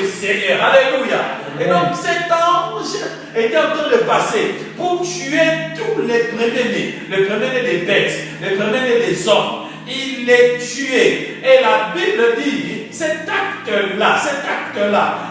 le Seigneur. Alléluia. Et donc cet ange était en train de passer pour tuer tous les premiers-nés. Les premiers-nés des bêtes, les premiers-nés des hommes. Il les tuait. Et la Bible dit, cet acte-là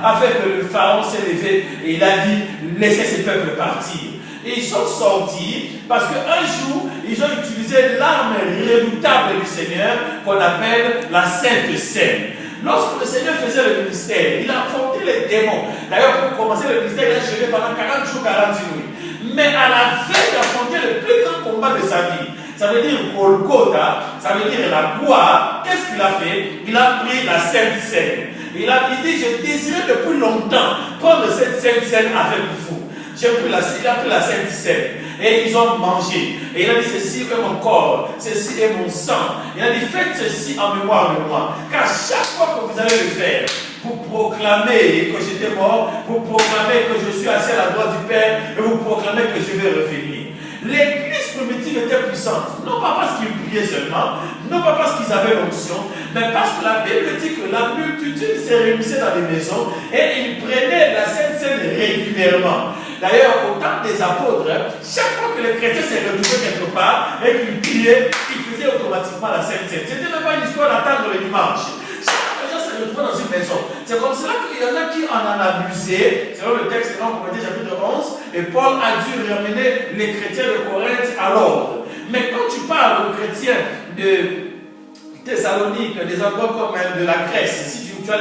a fait que le pharaon s'est levé et il a dit, laissez ces peuples partir. Et ils sont sortis parce qu'un jour, ils ont utilisé l'arme redoutable du Seigneur qu'on appelle la Sainte Seine. Lorsque le Seigneur faisait le ministère, il a affronté les démons. D'ailleurs, pour commencer le ministère, il a jeûné pendant 40 jours, 40 nuits. Mais à la veille d'affronter le plus grand combat de sa vie, ça veut dire Golgotha, ça veut dire la gloire, qu'est-ce qu'il a fait? Il a pris la Sainte Seine. Il dit, je désirais depuis longtemps prendre cette Sainte Seine avec vous. Il a pris la Sainte Seine et ils ont mangé. Et il a dit, ceci est mon corps, ceci est mon sang. Il a dit, faites ceci en mémoire de moi. Car chaque fois que vous allez le faire, vous proclamez que j'étais mort, vous proclamez que je suis assis à la droite du Père, et vous proclamez que je vais revenir. L'église primitive était puissante, non pas parce qu'ils priaient seulement, non pas parce qu'ils avaient l'onction, mais parce que la Bible dit que la multitude se réunissait dans les maisons et ils prenaient la Sainte Seine régulièrement. D'ailleurs, au temps des apôtres, chaque fois que les chrétiens se retrouvaient quelque part et qu'ils priaient, ils faisaient automatiquement la Sainte Seine. C'était même pas une histoire d'attendre le dimanche. Chaque fois que les gens se retrouvaient dans une maison, c'est comme cela qu'il y en a qui en ont abusé. Selon le texte de 1 Corinthiens chapitre 11, et Paul a dû ramener les chrétiens de Corinthe à l'ordre. Mais quand tu parles aux chrétiens de Thessalonique, des endroits comme de la Grèce, si tu as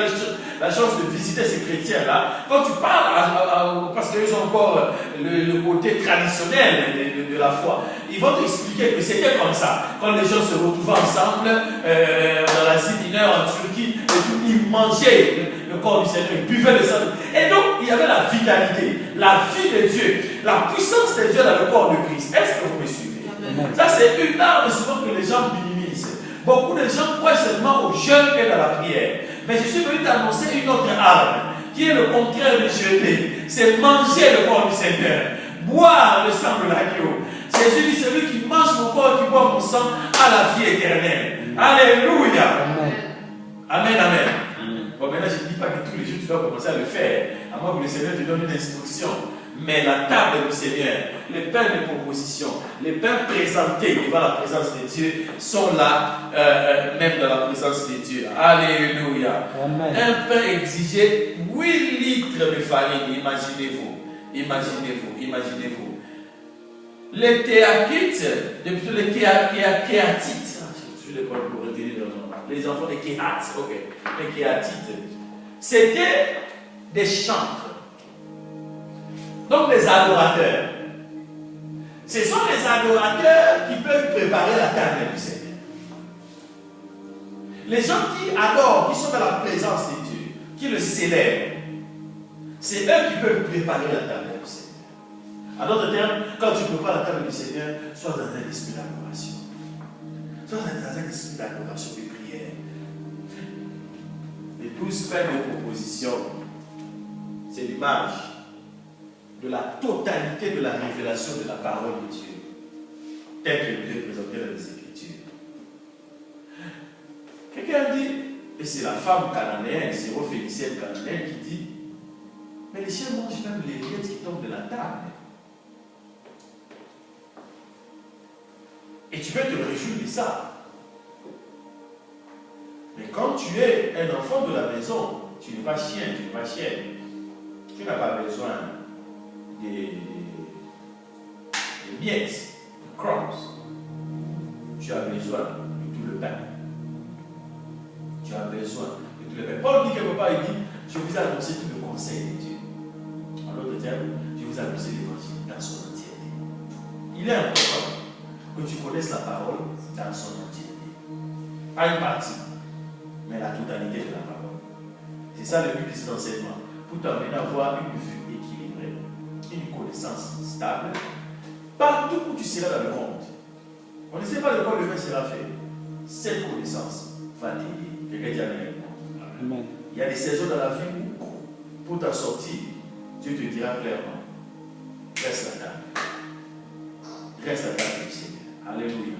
la chance de visiter ces chrétiens-là, quand tu parles, parce qu'ils ont encore le côté traditionnel de la foi, ils vont t'expliquer que c'était comme ça. Quand les gens se retrouvaient ensemble, dans l'Asie mineure, en Turquie, et tout, ils mangeaient le corps du Seigneur, ils buvaient le sang. Et donc, il y avait la vitalité, la vie de Dieu, la puissance de Dieu dans le corps de Christ. Est-ce que vous me suivez? Amen. Ça, c'est une arme souvent que les gens minimisent. Beaucoup de gens croient seulement au jeûne et à la prière. Mais je suis venu t'annoncer une autre arme, qui est le contraire de jeûner. C'est manger le corps du Seigneur, boire le sang de l'agneau. Jésus dit, celui qui mange mon corps et qui boit mon sang a la vie éternelle. Alléluia. Amen. Amen, amen. Bon, maintenant, je ne dis pas que tous les jours tu dois commencer à le faire, à moins que le Seigneur te donne une instruction. Mais la table du Seigneur, les pains de proposition, les pains présentés devant la présence de Dieu sont là, même dans la présence de Dieu. Alléluia. Amen. Un pain exigeait 8 litres de farine, imaginez-vous. Imaginez-vous, imaginez-vous. Les théakites, plutôt les kéatites, je les connais pour retenir leur nom, les enfants des kéhates, ok, les kéatites, c'était des chantres. Donc les adorateurs. Ce sont les adorateurs qui peuvent préparer la table du Seigneur. Les gens qui adorent, qui sont dans la présence de Dieu, qui le célèbrent, c'est eux qui peuvent préparer la table du Seigneur. En d'autres termes, quand tu prépares la table du Seigneur, sois dans un esprit d'adoration. Sois dans un esprit d'adoration et de prière. Les 12 pains de proposition, c'est l'image de la totalité de la révélation de la parole de Dieu, telle qu'elle est présentée dans les Écritures. Quelqu'un dit, et c'est la femme cananéenne, syro-phénicienne cananéenne qui dit, mais les chiens mangent même les miettes qui tombent de la table. Et tu peux te réjouir de ça. Mais quand tu es un enfant de la maison, tu n'es pas chien, tu n'es pas chienne. Tu n'as pas besoin des miettes, des crumbs. Tu as besoin de tout le pain. Tu as besoin de tout le pain. Paul dit quelque part, il dit, je vous ai annoncé tout le conseil de Dieu. En d'autres termes, je vous ai annoncé l'évangile dans son entièreté. Il est important que tu connaisses la parole dans son entièreté. Pas une partie, mais la totalité de la parole. C'est ça le but de cet enseignement. Pour t'amener à avoir une vue équilibrée, une connaissance stable, partout où tu seras dans le monde. On ne sait pas de quoi le vin sera fait. Cette connaissance va t'aider. Quelqu'un dit amen. Il y a des saisons dans la vie où, pour t'en sortir, Dieu te dira clairement, reste à table. Reste à table du Seigneur. Alléluia.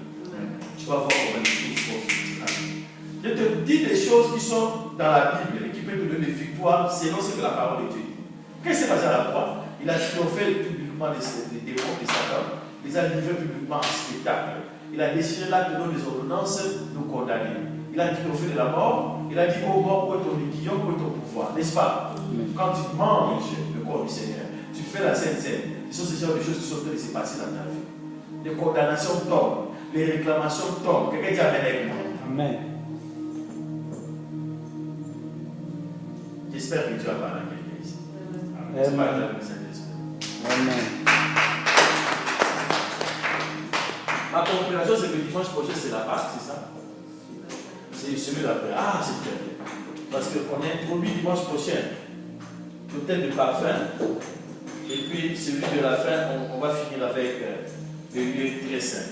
Tu vas voir comment les choses vont finir. Je te dis des choses qui sont dans la Bible et qui peuvent te donner de victoire selon ce que la parole de Dieu dit. Qu'est-ce qui s'est passé à la croix? Il a triomphé publiquement des démons de Satan. Il a livré publiquement en spectacle. Il a déchiré l'acte de les ordonnances nous condamner. Il a triomphé de la mort. Il a dit au mort, où est ton aiguillon, où est ton pouvoir? N'est-ce pas? Quand tu manges le corps du Seigneur, tu fais la Sainte Seine. Ce sont ces genres de choses qui sont en train de se passer dans ta vie. Les condamnations tombent. Les réclamations tombent. Quelqu'un dit Amen avec moi. Amen. J'espère que Dieu a parlé à quelqu'un ici. Amen. Amen. Ma compréhension, c'est que dimanche prochain, c'est la Pâque, c'est ça? C'est celui d'après. Ah, c'est très bien. Parce qu'on a introduit dimanche prochain l'autel de parfum. Et puis, celui de la fin, on va finir avec le lieu très saint.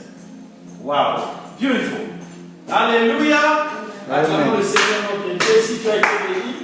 Waouh! Beautiful! Alléluia! Acclamons le Seigneur notre Dieu. Si tu as été béni,